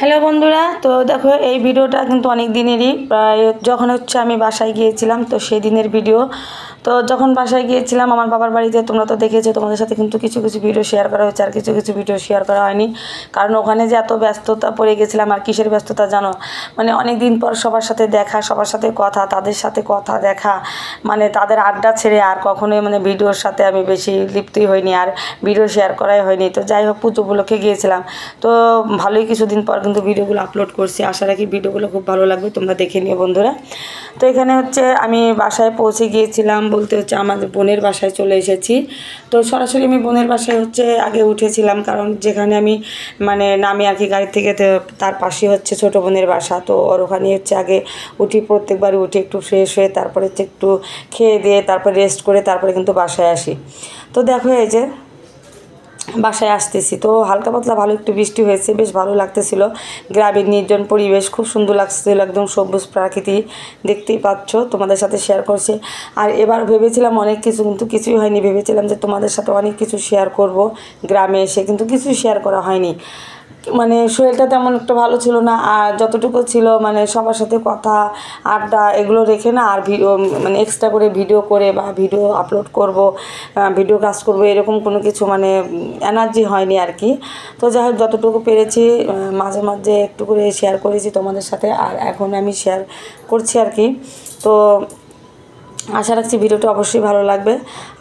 Hello বন্ধুরা, তো দেখো এই ভিডিওটা কিন্তু অনেক দিনেরই, প্রায় যখন হচ্ছে আমি বাসায় গিয়েছিলাম তো সেই দিনের ভিডিও। তো যখন বাসায় গিয়েছিলাম আমার বাবার বাড়িতে, তোমরা তো দেখেছো, তোমাদের সাথে কিন্তু কিছু কিছু ভিডিও শেয়ার করা হয়েছে আর কিছু কিছু ভিডিও শেয়ার করা হয়নি, কারণ ওখানে যে এত ব্যস্ততা পড়ে গেছিলাম। আর কিসের ব্যস্ততা জানো, মানে অনেক দিন পর সবার সাথে দেখা, সবার সাথে কথা, তাদের সাথে কথা দেখা, মানে তাদের আড্ডা ছেড়ে আর কখনোই মানে ভিডিওর সাথে আমি বেশি লিপ্তই হইনি, আর ভিডিও শেয়ার করাই হয়নি। তো যাই হোক, পুজো উপলক্ষে গিয়েছিলাম, তো ভালোই কিছুদিন পর কিন্তু ভিডিওগুলো আপলোড করছি। আশা রাখি ভিডিওগুলো খুব ভালো লাগবে, তোমরা দেখে নিও বন্ধুরা। তো এখানে হচ্ছে আমি বাসায় পৌঁছে গিয়েছিলাম, বলতে হচ্ছে আমাদের বোনের বাসায় চলে এসেছি। তো সরাসরি আমি বোনের বাসায় হচ্ছে আগে উঠেছিলাম, কারণ যেখানে আমি মানে নামি আর কি গাড়ি থেকে, তার পাশে হচ্ছে ছোটো বোনের বাসা। তো ওর ওখানে হচ্ছে আগে উঠি, প্রত্যেকবারই উঠে একটু ফ্রেশ হয়ে তারপরে হচ্ছে একটু খেয়ে দিয়ে তারপরে রেস্ট করে তারপরে কিন্তু বাসায় আসি। তো দেখো এই যে বাসায় আসতেছি, তো হালকা পাতলা ভালো একটু বৃষ্টি হয়েছে, বেশ ভালো লাগতেছিল। গ্রামের নির্জন পরিবেশ খুব সুন্দর লাগতেছিল, একদম সবুজ প্রাকৃতি, দেখতেই পাচ্ছ, তোমাদের সাথে শেয়ার করছি। আর এবার ভেবেছিলাম অনেক কিছু, কিন্তু কিছুই হয়নি। ভেবেছিলাম যে তোমাদের সাথে অনেক কিছু শেয়ার করব গ্রামে এসে, কিন্তু কিছুই শেয়ার করা হয়নি। মানে শরীরটা তেমন একটু ভালো ছিল না, আর যতটুকু ছিল মানে সবার সাথে কথা আড্ডা এগুলো রেখে না, আর ভিডিও মানে এক্সট্রা করে ভিডিও করে বা ভিডিও আপলোড করব, ভিডিও কাজ করব, এরকম কোনো কিছু মানে এনার্জি হয়নি আর কি। তো যাই হোক, যতটুকু পেরেছি মাঝে মাঝে একটু করে শেয়ার করেছি তোমাদের সাথে, আর এখন আমি শেয়ার করছি আর কি। তো আশা রাখছি ভিডিওটা অবশ্যই ভালো লাগবে,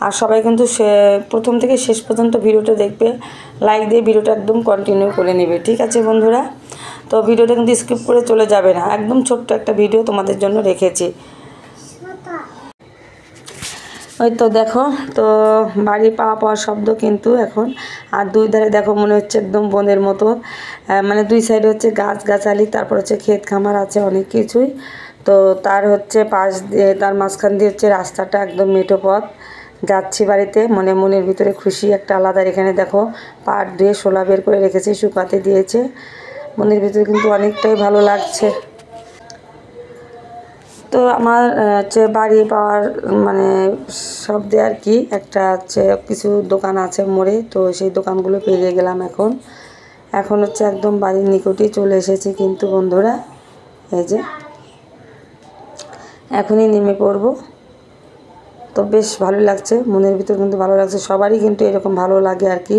আর সবাই কিন্তু প্রথম থেকে শেষ পর্যন্ত ভিডিওটা দেখবে, লাইক দিয়ে ভিডিওটা একদম কন্টিনিউ করে নেবে, ঠিক আছে বন্ধুরা? তো ভিডিওটা কিন্তু স্কিপ করে চলে যাবে না, একদম ছোট্ট একটা ভিডিও তোমাদের জন্য রেখেছি। ওই তো দেখো, তো বাড়ি পাওয়া পাওয়ার শব্দ কিন্তু এখন। আর দুই ধারে দেখো মনে হচ্ছে একদম বনের মতো, মানে দুই সাইডে হচ্ছে গাছগাছালি, তারপর হচ্ছে ক্ষেত খামার আছে অনেক কিছুই। তো তার হচ্ছে পাশ দিয়ে, তার মাঝখান দিয়ে হচ্ছে রাস্তাটা একদম মেঠো পথ। যাচ্ছি বাড়িতে, মনের ভিতরে খুশি একটা আলাদা। এখানে দেখো পাট দিয়ে শোলা বের করে রেখেছে, শুকাতে দিয়েছে, মনের ভিতরে কিন্তু অনেকটাই ভালো লাগছে। তো আমার হচ্ছে বাড়ি পাওয়ার মানে শব্দে আর কি একটা হচ্ছে কিছু দোকান আছে মোড়ে, তো সেই দোকানগুলো পেরিয়ে গেলাম। এখন হচ্ছে একদম বাড়ির নিকটেই চলে এসেছি কিন্তু বন্ধুরা, এই যে এখনই নেমে পড়ব। তো বেশ ভালো লাগছে, মনের ভিতর কিন্তু ভালো লাগছে। সবারই কিন্তু এরকম ভালো লাগে আর কি,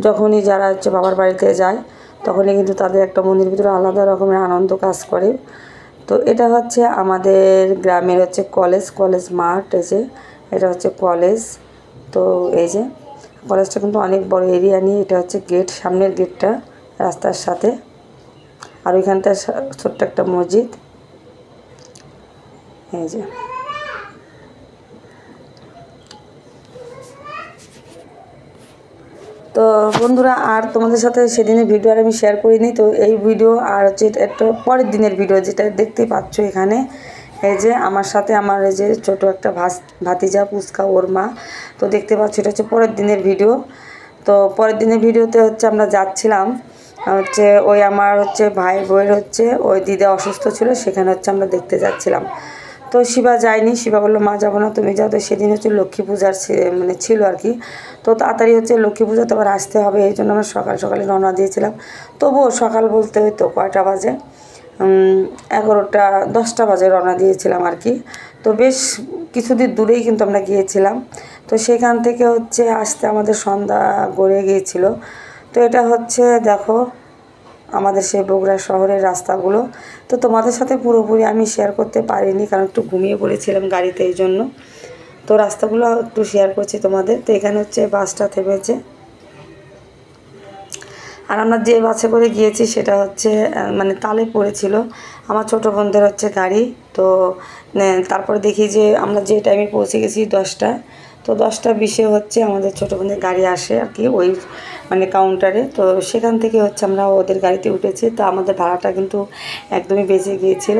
যখনই যারা হচ্ছে বাবার বাড়িতে যায় তখনই কিন্তু তাদের একটা মনের ভিতরে আলাদা রকমের আনন্দ কাজ করে। তো এটা হচ্ছে আমাদের গ্রামের হচ্ছে কলেজ মাঠ, এই যে এটা হচ্ছে কলেজ। তো এই যে কলেজটা কিন্তু অনেক বড় এরিয়া নিয়ে, এটা হচ্ছে গেট, সামনের গেটটা রাস্তার সাথে, আর ওইখানটা ছোট্ট একটা মসজিদ, এই যে। তো বন্ধুরা, আর তোমাদের সাথে সেদিনের ভিডিও আর আমি শেয়ার করিনি, তো এই ভিডিও আর হচ্ছে একটা পরের দিনের ভিডিও, যেটা দেখতেই পাচ্ছ এখানে। এই যে আমার সাথে আমার এই যে ছোটো একটা ভাতিজা পুচকা, ওর মা। তো দেখতে পাচ্ছ এটা হচ্ছে পরের দিনের ভিডিও। তো পরের দিনের ভিডিওতে হচ্ছে আমরা যাচ্ছিলাম হচ্ছে ওই আমার হচ্ছে ভাই বউয়ের হচ্ছে ওই দিদা অসুস্থ ছিল, সেখানে হচ্ছে আমরা দেখতে যাচ্ছিলাম। তো শিবা যায়নি, শিবা বললো মা যাবো না, তুমি যাও। তো সেদিন হচ্ছে লক্ষ্মী পূজার মানে ছিল আর কি। তো তাড়াতাড়ি হচ্ছে লক্ষ্মী পূজা তো আবার আসতে হবে, এই জন্য আমরা সকালে রওনা দিয়েছিলাম। তবুও সকাল বলতে হয়তো কয়টা বাজে, 11টা 10টা বাজে রওনা দিয়েছিলাম আর কি। তো বেশ কিছুদিন দূরেই কিন্তু আমরা গিয়েছিলাম, তো সেখান থেকে হচ্ছে আসতে আমাদের সন্ধ্যা গড়িয়ে গিয়েছিল। তো এটা হচ্ছে দেখো আমাদের সেই বগুড়া শহরের রাস্তাগুলো। তো তোমাদের সাথে পুরোপুরি আমি শেয়ার করতে পারিনি, কারণ একটু ঘুমিয়ে পড়েছিলাম গাড়িতে, এই জন্য। তো রাস্তাগুলো একটু শেয়ার করছি তোমাদের। তো এখানে হচ্ছে বাসটা থেমেছে, আর আমরা যে বাসে করে গিয়েছি সেটা হচ্ছে মানে তালে পড়েছিল আমার ছোটো বোনদের হচ্ছে গাড়ি। তো তারপরে দেখি যে আমরা যে টাইমে পৌঁছে গেছি 10টা, তো 10টা 20-এ হচ্ছে আমাদের ছোটো বোনের গাড়ি আসে আর কি, ওই মানে কাউন্টারে। তো সেখান থেকে হচ্ছে আমরা ওদের গাড়িতে উঠেছি। তো আমাদের ভাড়াটা কিন্তু একদমই বেঁচে গিয়েছিল।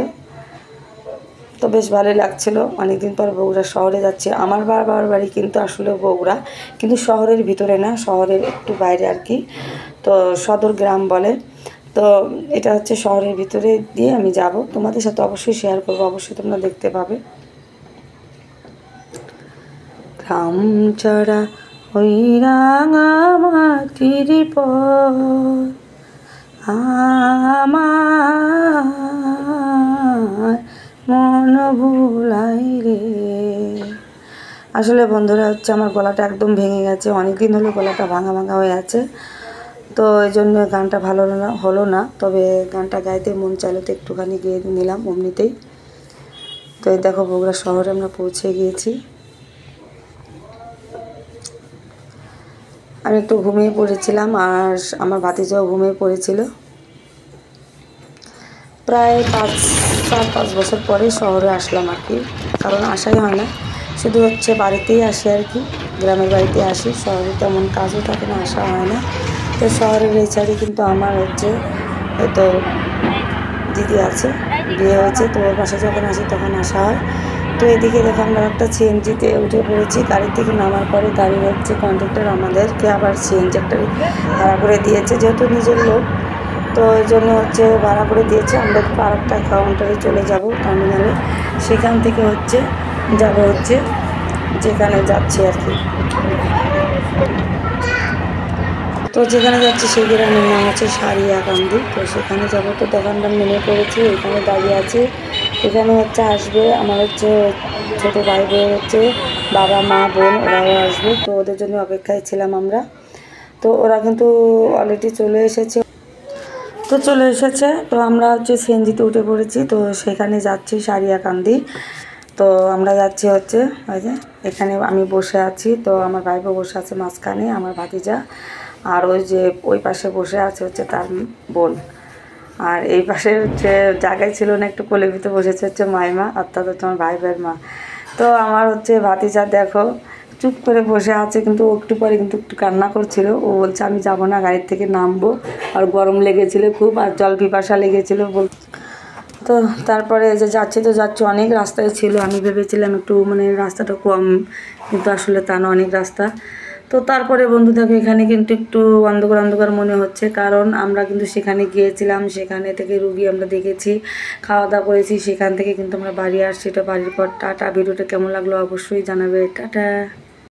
তো বেশ ভালোই লাগছিলো, অনেকদিন পর বগুড়া শহরে যাচ্ছি। আমার বাবার বাড়ি কিন্তু আসলে বগুড়া, কিন্তু শহরের ভিতরে না, শহরের একটু বাইরে আর কি। তো সদর গ্রাম বলে। তো এটা হচ্ছে শহরের ভিতরে দিয়ে আমি যাব, তোমাদের সাথে অবশ্যই শেয়ার করবো, অবশ্যই তোমরা দেখতে পাবে। গ্রাম ছাড়া ওই রাঙা মাটির পথ আমার মন ভুলাই রে। আসলে বন্ধুরা হচ্ছে আমার গলাটা একদম ভেঙে গেছে, অনেক দিন হলো গলাটা ভাঙা ভাঙা হয়ে আছে, তো এই জন্য গানটা ভালো হলো না। তবে গানটা গাইতে মন চাইলো তো একটুখানি গিয়ে নিলাম এমনিতেই। তো এই দেখো বগুড়া শহরে আমরা পৌঁছে গিয়েছি। আমি একটু ঘুমিয়ে পড়েছিলাম আর আমার ভাতিজাও ঘুমিয়ে পড়েছিল। প্রায় 4-5 বছর পরে শহরে আসলাম আর কি, কারণ আসাই হয় না, শুধু হচ্ছে বাড়িতেই আসি আর কি, গ্রামের বাড়িতে আসি, শহরে তেমন কাজও থাকে না, আসা হয় না। তো শহরের এই সাইডে কিন্তু আমার হচ্ছে হয়তো দিদি আছে, বিয়ে হয়েছে, তো ওর বাসা যখন আসি তখন আসা হয়। তো এদিকে দেখো আমরা একটা সিএনজিতে উঠে পড়েছি। গাড়ি থেকে নামার পরে গাড়ি হচ্ছে কন্ডাক্টর আমাদেরকে আবার সিএনজি একটা ভাড়া করে দিয়েছে, যেহেতু নিজের লোক, তো এই জন্য হচ্ছে ভাড়া করে দিয়েছে। আমরা আর একটা কাউন্টারে চলে যাব টার্মিনালে, সেখান থেকে হচ্ছে যাব হচ্ছে যেখানে যাচ্ছি আর কি। তো যেখানে যাচ্ছি সেই গ্রামের নাম হচ্ছে সারিয়াকান্দি, তো সেখানে যাবো। তো দোকানটা নেমে পড়েছি, এখানে দাঁড়িয়ে আছি। এখানে হচ্ছে আসবে আমার হচ্ছে ছোটো ভাই বোন, হচ্ছে বাবা মা বোন, ওরাও আসবে, তো ওদের জন্য অপেক্ষায় ছিলাম আমরা। তো ওরা কিন্তু অলরেডি চলে এসেছে। তো আমরা হচ্ছে সিএনজিতে উঠে পড়েছি, তো সেখানে যাচ্ছি সারিয়াকান্দি। তো আমরা যাচ্ছি হচ্ছে ওই যে এখানে আমি বসে আছি, তো আমার ভাই বোন বসে আছে মাঝখানে, আমার ভাতিজা, আর ওই যে ওই পাশে বসে আছে হচ্ছে তার বোন, আর এই পাশে হচ্ছে জায়গায় ছিল না, একটু কোলে ভিতরে বসেছে হচ্ছে মাইমা, অর্থাৎ হচ্ছে আমার ভাই ভাইয়ের মা। তো আমার হচ্ছে ভাতিজা দেখো চুপ করে বসে আছে, কিন্তু একটু পরে কিন্তু একটু কান্না করছিল। ও বলছে আমি যাব না, গাড়ির থেকে নামবো, আর গরম লেগেছিল খুব, আর জল পিপাসা লেগেছিলো বল। তো তারপরে এই যে যাচ্ছি, অনেক রাস্তায় ছিল, আমি ভেবেছিলাম একটু মানে রাস্তাটা কম, কিন্তু আসলে তা না, অনেক রাস্তা। তো তারপরে বন্ধু দেখো এখানে কিন্তু একটু অন্ধকার অন্ধকার মনে হচ্ছে, কারণ আমরা কিন্তু সেখানে গিয়েছিলাম, সেখানে থেকে রুগী আমরা দেখেছি, খাওয়া দাওয়া করেছি, সেখান থেকে কিন্তু আমরা বাড়ি আসছি। এটা বাড়ির পর টাটা। ভিডিওটা কেমন লাগলো অবশ্যই জানাবে, টাটা।